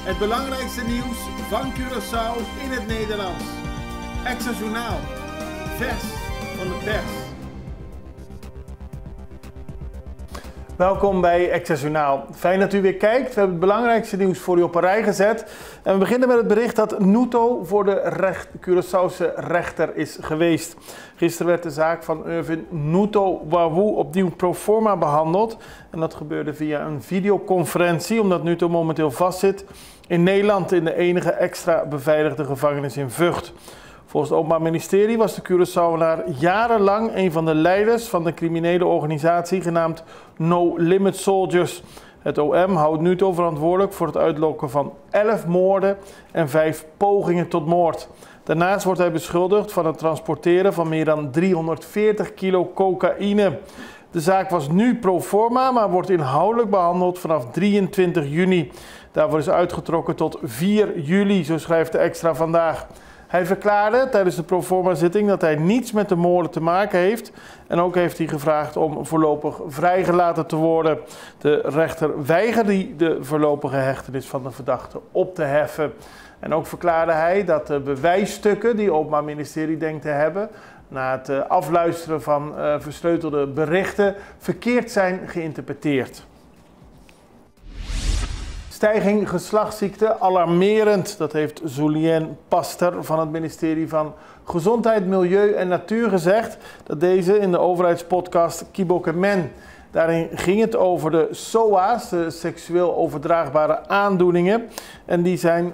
Het belangrijkste nieuws van Curaçao in het Nederlands. Extra Journaal. Vers van de pers. Welkom bij Extra Journaal. Fijn dat u weer kijkt. We hebben het belangrijkste nieuws voor u op een rij gezet. En we beginnen met het bericht dat Nuto voor de Curaçaose rechter is geweest. Gisteren werd de zaak van Irvin Nuto Wawu opnieuw pro forma behandeld. En dat gebeurde via een videoconferentie, omdat Nuto momenteel vastzit in Nederland in de enige extra beveiligde gevangenis in Vught. Volgens het Openbaar Ministerie was de Curaçaoenaar jarenlang een van de leiders van de criminele organisatie genaamd No Limit Soldiers. Het OM houdt Nuto verantwoordelijk voor het uitlokken van 11 moorden en 5 pogingen tot moord. Daarnaast wordt hij beschuldigd van het transporteren van meer dan 340 kilo cocaïne. De zaak was nu pro forma, maar wordt inhoudelijk behandeld vanaf 23 juni. Daarvoor is uitgetrokken tot 4 juli, zo schrijft de Extra vandaag. Hij verklaarde tijdens de proforma-zitting dat hij niets met de moorden te maken heeft. En ook heeft hij gevraagd om voorlopig vrijgelaten te worden. De rechter weigerde de voorlopige hechtenis van de verdachte op te heffen. En ook verklaarde hij dat de bewijsstukken die het Openbaar Ministerie denkt te hebben, na het afluisteren van versleutelde berichten, verkeerd zijn geïnterpreteerd. Stijging geslachtsziekte alarmerend, dat heeft Julien Paster van het ministerie van Gezondheid, Milieu en Natuur gezegd. Dat deze in de overheidspodcast Kibok en Men. Daarin ging het over de SOA's, de seksueel overdraagbare aandoeningen. En die zijn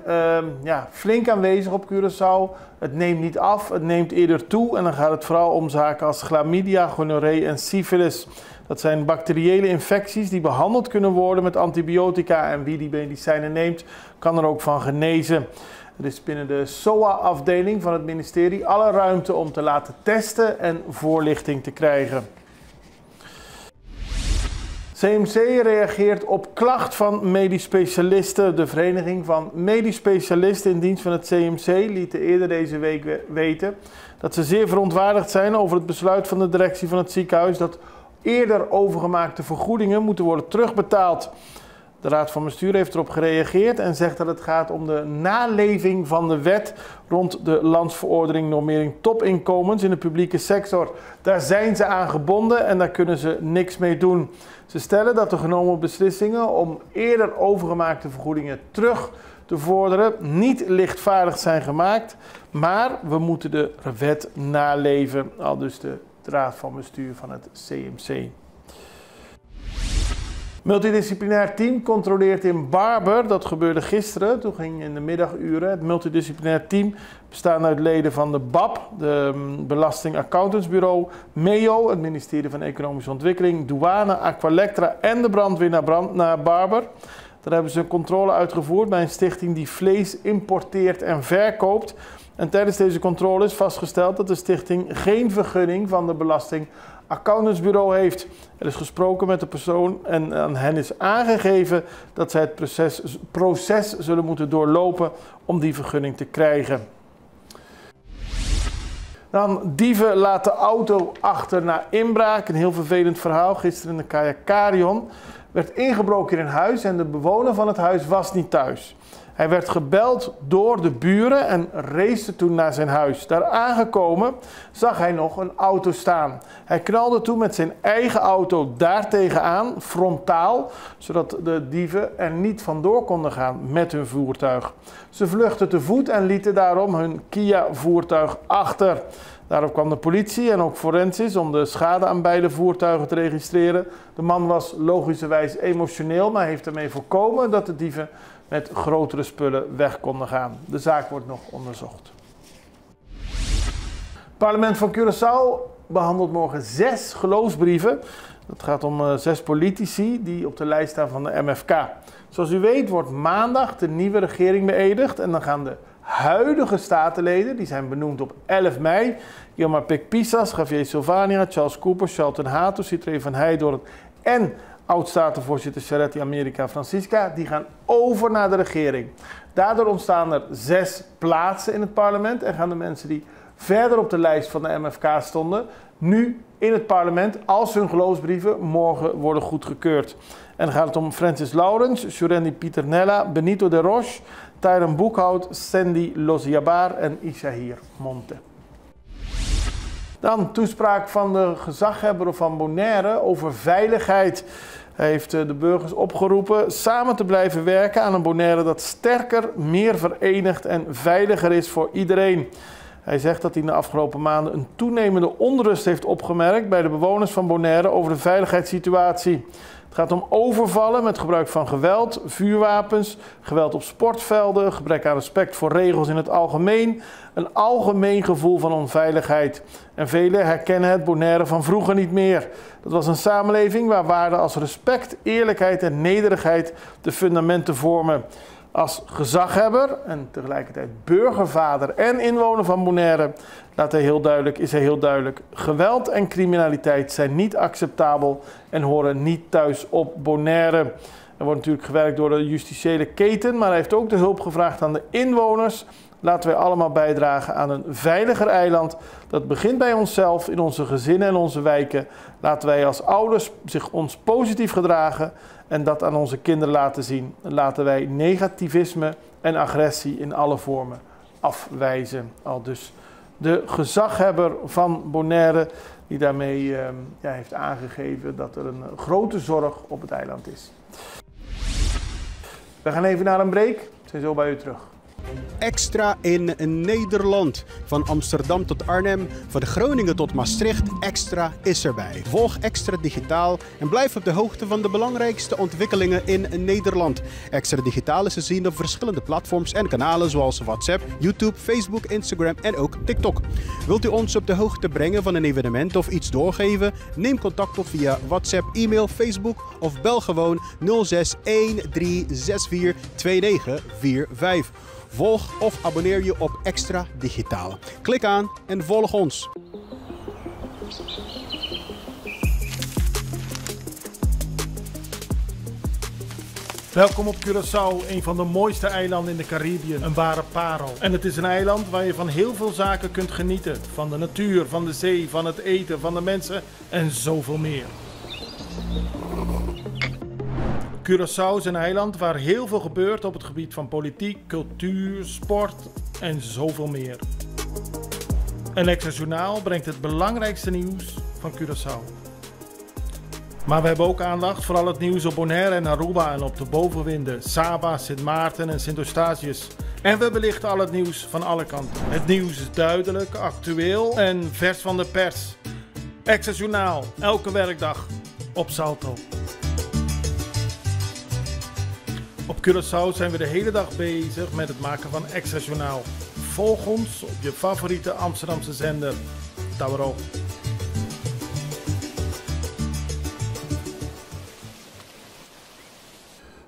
flink aanwezig op Curaçao. Het neemt niet af, het neemt eerder toe. En dan gaat het vooral om zaken als chlamydia, gonorree en syfilis. Dat zijn bacteriële infecties die behandeld kunnen worden met antibiotica. En wie die medicijnen neemt, kan er ook van genezen. Er is binnen de SOA-afdeling van het ministerie alle ruimte om te laten testen en voorlichting te krijgen. CMC reageert op klacht van medisch specialisten. De Vereniging van Medisch Specialisten in dienst van het CMC liet eerder deze week weten dat ze zeer verontwaardigd zijn over het besluit van de directie van het ziekenhuis dat eerder overgemaakte vergoedingen moeten worden terugbetaald. De Raad van Bestuur heeft erop gereageerd en zegt dat het gaat om de naleving van de wet rond de landsverordening normering topinkomens in de publieke sector. Daar zijn ze aan gebonden en daar kunnen ze niks mee doen. Ze stellen dat de genomen beslissingen om eerder overgemaakte vergoedingen terug te vorderen niet lichtvaardig zijn gemaakt, maar we moeten de wet naleven, aldus de Raad van Bestuur van het CMC. Multidisciplinair team controleert in Barber. Dat gebeurde gisteren. Toen ging in de middaguren het multidisciplinair team, bestaande uit leden van de BAP, de Belasting Accountantsbureau, MEO, het ministerie van Economische Ontwikkeling, Douane, Aqualectra en de brandweer naar Barber. Daar hebben ze een controle uitgevoerd bij een stichting die vlees importeert en verkoopt. En tijdens deze controle is vastgesteld dat de stichting geen vergunning van de Belasting Accountantsbureau heeft. Er is gesproken met de persoon en aan hen is aangegeven dat zij het proces zullen moeten doorlopen om die vergunning te krijgen. Dan dieven laten auto achter na inbraak. Een heel vervelend verhaal. Gisteren in de Kajakarion werd ingebroken in een huis en de bewoner van het huis was niet thuis. Hij werd gebeld door de buren en race toen naar zijn huis. Daar aangekomen zag hij nog een auto staan. Hij knalde toen met zijn eigen auto daartegen aan, frontaal, zodat de dieven er niet vandoor konden gaan met hun voertuig. Ze vluchtten te voet en lieten daarom hun Kia-voertuig achter. Daarop kwam de politie en ook forensisch om de schade aan beide voertuigen te registreren. De man was logischerwijs emotioneel, maar heeft ermee voorkomen dat de dieven met grotere spullen weg konden gaan. De zaak wordt nog onderzocht. Het parlement van Curaçao behandelt morgen 6 geloofsbrieven. Het gaat om 6 politici die op de lijst staan van de MFK. Zoals u weet wordt maandag de nieuwe regering beëdigd en dan gaan de huidige statenleden, die zijn benoemd op 11 mei, Gilmar Pek-Pisas, Javier Silvania, Charles Cooper, Charlton Hatu, Citré van Heijdoorn en oud-statenvoorzitter Charity America Francisca, die gaan over naar de regering. Daardoor ontstaan er 6 plaatsen in het parlement en gaan de mensen die verder op de lijst van de MFK stonden, nu in het parlement als hun geloofsbrieven morgen worden goedgekeurd. En dan gaat het om Francis Laurens, Jurendi Pieternella, Benito de Roche, Tyron Boekhout, Sandy Losjabar en Ishahir Monte. Dan toespraak van de gezaghebber van Bonaire over veiligheid. Hij heeft de burgers opgeroepen samen te blijven werken aan een Bonaire dat sterker, meer verenigd en veiliger is voor iedereen. Hij zegt dat hij in de afgelopen maanden een toenemende onrust heeft opgemerkt bij de bewoners van Bonaire over de veiligheidssituatie. Het gaat om overvallen met gebruik van geweld, vuurwapens, geweld op sportvelden, gebrek aan respect voor regels in het algemeen, een algemeen gevoel van onveiligheid. En velen herkennen het Bonaire van vroeger niet meer. Dat was een samenleving waar waarden als respect, eerlijkheid en nederigheid de fundamenten vormen. Als gezaghebber en tegelijkertijd burgervader en inwoner van Bonaire is hij heel duidelijk. Geweld en criminaliteit zijn niet acceptabel en horen niet thuis op Bonaire. Er wordt natuurlijk gewerkt door de justitiële keten, maar hij heeft ook de hulp gevraagd aan de inwoners. Laten wij allemaal bijdragen aan een veiliger eiland. Dat begint bij onszelf, in onze gezinnen en onze wijken. Laten wij als ouders ons positief gedragen en dat aan onze kinderen laten zien. Laten wij negativisme en agressie in alle vormen afwijzen. Al dus de gezaghebber van Bonaire die daarmee heeft aangegeven dat er een grote zorg op het eiland is. We gaan even naar een break. We zijn zo bij u terug. Extra in Nederland. Van Amsterdam tot Arnhem, van Groningen tot Maastricht, Extra is erbij. Volg Extra Digitaal en blijf op de hoogte van de belangrijkste ontwikkelingen in Nederland. Extra Digitaal is te zien op verschillende platforms en kanalen zoals WhatsApp, YouTube, Facebook, Instagram en ook TikTok. Wilt u ons op de hoogte brengen van een evenement of iets doorgeven? Neem contact op via WhatsApp, e-mail, Facebook of bel gewoon 06 1364 2945. Volg of abonneer je op Extra Digitaal. Klik aan en volg ons. Welkom op Curaçao, een van de mooiste eilanden in de Caribië. Een ware parel. En het is een eiland waar je van heel veel zaken kunt genieten. Van de natuur, van de zee, van het eten, van de mensen en zoveel meer. Curaçao is een eiland waar heel veel gebeurt op het gebied van politiek, cultuur, sport en zoveel meer. En Extra Journaal brengt het belangrijkste nieuws van Curaçao. Maar we hebben ook aandacht voor al het nieuws op Bonaire en Aruba en op de bovenwinden, Saba, Sint Maarten en Sint Eustatius. En we belichten al het nieuws van alle kanten. Het nieuws is duidelijk, actueel en vers van de pers. Extra Journaal, elke werkdag op Salto. Op Curaçao zijn we de hele dag bezig met het maken van Extra Journaal. Volg ons op je favoriete Amsterdamse zender, Tauro.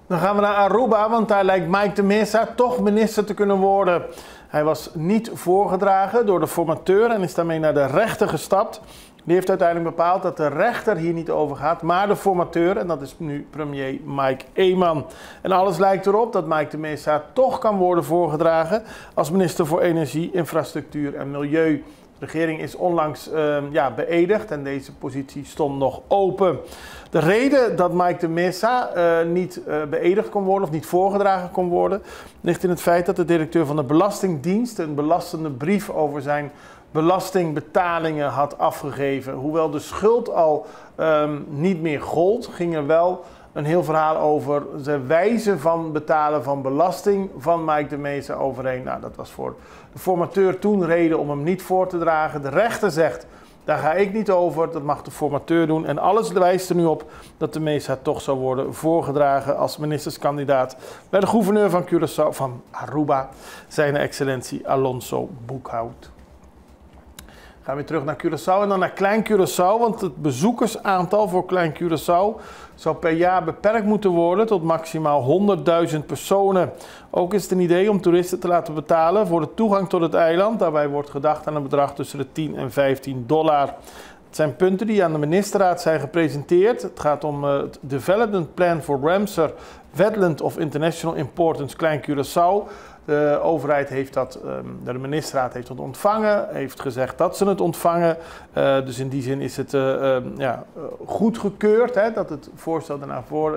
Dan gaan we naar Aruba, want daar lijkt Mike de Mesa toch minister te kunnen worden. Hij was niet voorgedragen door de formateur en is daarmee naar de rechter gestapt. Die heeft uiteindelijk bepaald dat de rechter hier niet over gaat, maar de formateur, en dat is nu premier Mike Eman. En alles lijkt erop dat Mike de Mesa toch kan worden voorgedragen als minister voor Energie, Infrastructuur en Milieu. De regering is onlangs beëdigd en deze positie stond nog open. De reden dat Mike de Mesa niet beëdigd kon worden of niet voorgedragen kon worden, ligt in het feit dat de directeur van de Belastingdienst een belastende brief over zijn belastingbetalingen had afgegeven. Hoewel de schuld al niet meer gold, ging er wel een heel verhaal over de wijze van betalen van belasting van Mike de Mesa overheen. Nou, dat was voor de formateur toen reden om hem niet voor te dragen. De rechter zegt, daar ga ik niet over, dat mag de formateur doen. En alles wijst er nu op dat de Mesa toch zou worden voorgedragen als ministerskandidaat bij de gouverneur van Curaçao, van Aruba, zijn excellentie Alonso Boekhout. Gaan we weer terug naar Curaçao en dan naar Klein Curaçao, want het bezoekersaantal voor Klein Curaçao zou per jaar beperkt moeten worden tot maximaal 100.000 personen. Ook is het een idee om toeristen te laten betalen voor de toegang tot het eiland. Daarbij wordt gedacht aan een bedrag tussen de $10 en $15. Het zijn punten die aan de ministerraad zijn gepresenteerd. Het gaat om het Development Plan for Ramsar Wetland of International Importance Klein Curaçao. De overheid heeft dat, de ministerraad heeft dat ontvangen, heeft gezegd dat ze het ontvangen. Dus in die zin is het goedgekeurd, hè, dat het voorstel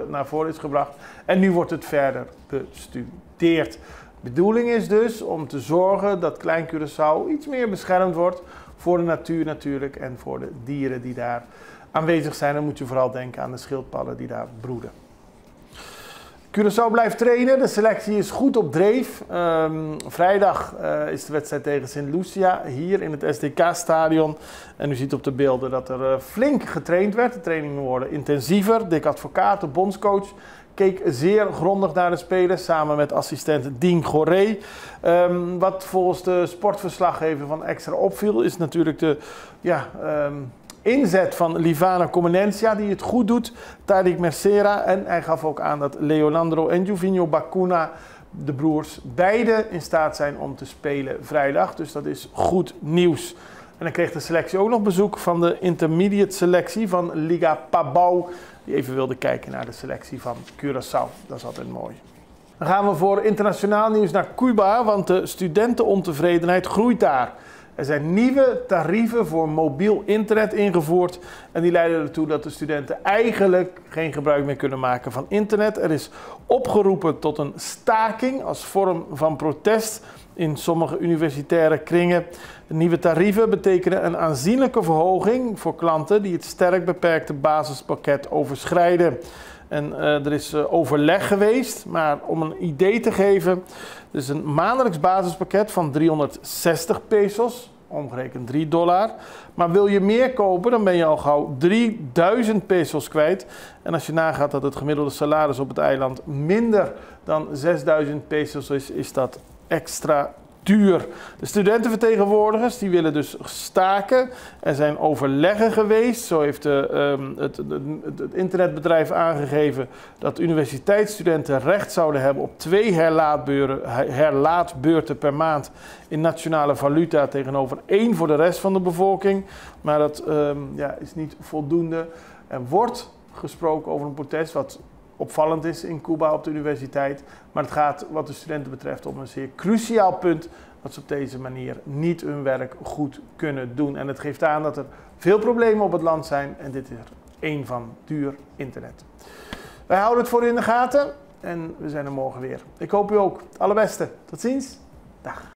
naar voren is gebracht. En nu wordt het verder bestudeerd. De bedoeling is dus om te zorgen dat Klein Curaçao iets meer beschermd wordt voor de natuur natuurlijk en voor de dieren die daar aanwezig zijn. Dan moet je vooral denken aan de schildpadden die daar broeden. Curaçao blijft trainen, de selectie is goed op dreef. Vrijdag is de wedstrijd tegen Sint Lucia hier in het SDK-stadion. En u ziet op de beelden dat er flink getraind werd. De trainingen worden intensiever. Dick Advocaat, de bondscoach, keek zeer grondig naar de spelers samen met assistent Dien Goré. Wat volgens de sportverslaggever van Extra opviel is natuurlijk de inzet van Livana Comenencia, die het goed doet, Tariq Mercera. En hij gaf ook aan dat Leonardo en Juvinho Bacuna, de broers, beide in staat zijn om te spelen vrijdag. Dus dat is goed nieuws. En dan kreeg de selectie ook nog bezoek van de intermediate selectie van Liga Pabau, die even wilde kijken naar de selectie van Curaçao. Dat is altijd mooi. Dan gaan we voor internationaal nieuws naar Cuba, want de studentenontevredenheid groeit daar. Er zijn nieuwe tarieven voor mobiel internet ingevoerd en die leiden ertoe dat de studenten eigenlijk geen gebruik meer kunnen maken van internet. Er is opgeroepen tot een staking als vorm van protest in sommige universitaire kringen. De nieuwe tarieven betekenen een aanzienlijke verhoging voor klanten die het sterk beperkte basispakket overschrijden. En er is overleg geweest, maar om een idee te geven, er is een maandelijks basispakket van 360 pesos, omgerekend $3. Maar wil je meer kopen, dan ben je al gauw 3000 pesos kwijt. En als je nagaat dat het gemiddelde salaris op het eiland minder dan 6000 pesos is, is dat extra duur. De studentenvertegenwoordigers die willen dus staken. Er zijn overleggen geweest. Zo heeft het internetbedrijf aangegeven dat universiteitsstudenten recht zouden hebben op 2 herlaatbeurten per maand in nationale valuta tegenover 1 voor de rest van de bevolking. Maar dat is niet voldoende. Er wordt gesproken over een protest wat opvallend is in Cuba op de universiteit. Maar het gaat wat de studenten betreft om een zeer cruciaal punt dat ze op deze manier niet hun werk goed kunnen doen. En het geeft aan dat er veel problemen op het land zijn en dit is er één van: duur internet. Wij houden het voor u in de gaten en we zijn er morgen weer. Ik hoop u ook. Het allerbeste. Tot ziens. Dag.